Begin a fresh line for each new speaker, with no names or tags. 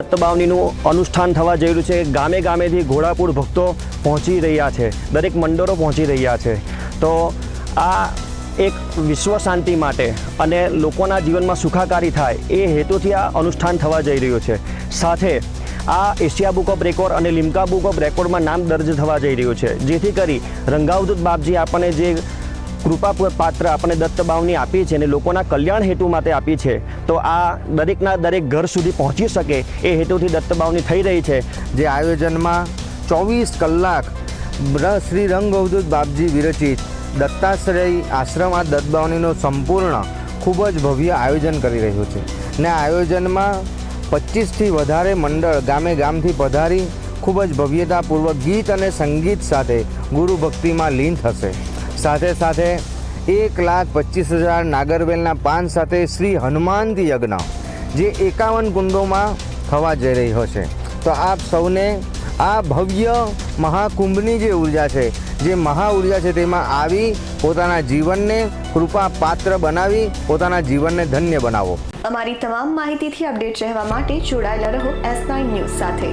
દત્તબાવનીનું અનુષ્ઠાન થવા જઈ રહ્યું છે। ગામે ગામેથી ઘોડાપુર ભક્તો પહોંચી રહ્યા છે, દરેક મંડળો પહોંચી રહ્યા છે। તો આ એક વિશ્વ શાંતિ માટે અને લોકોના જીવનમાં સુખાકારી થાય એ હેતુથી આ અનુષ્ઠાન થવા જઈ રહ્યું છે। સાથે આ એશિયા બુક ઓફ રેકોર્ડ અને લિમ્કા બુક ઓફ રેકોર્ડમાં નામ દર્જ થવા જઈ રહ્યું છે, જેથી કરી રંગાવધૂત બાપજી આપણને જે કૃપા પાત્ર આપણે દત્તબાવની આપી છે અને લોકોના કલ્યાણ હેતુ માટે આપી છે, તો આ દરેકના દરેક ઘર સુધી પહોંચી શકે એ હેતુથી દત્તબાવની થઈ રહી છે।
જે આયોજનમાં 24 કલાક શ્રી રંગઅવધૂત બાપજી વિરચિત દત્તાશ્રય આશ્રમ આ દત્તબાવનીનું સંપૂર્ણ ખૂબ જ ભવ્ય આયોજન કરી રહ્યું છે ને આ આયોજનમાં 25થી વધારે મંડળ ગામે ગામથી પધારી ખૂબ જ ભવ્યતાપૂર્વક ગીત અને સંગીત સાથે ગુરુ ભક્તિમાં લીન થશે। સાથે સાથે 1,25,000 નાગરવેલના પાન સાથે શ્રી હનુમાનતી યજ્ઞ જે 51 કુંડોમાં થવા જઈ રહ્યો છે। તો આપ સૌને આ ભવ્ય મહાકુંભની જે ઉર્જા છે, જે મહા ઉર્જા છે, તેમાં આવી પોતાના જીવનને કૃપા પાત્ર બનાવી પોતાના જીવનને ધન્ય બનાવો।
અમારી તમામ માહિતીથી અપડેટ રહેવા માટે જોડાયેલા રહો S9 ન્યૂઝ સાથે।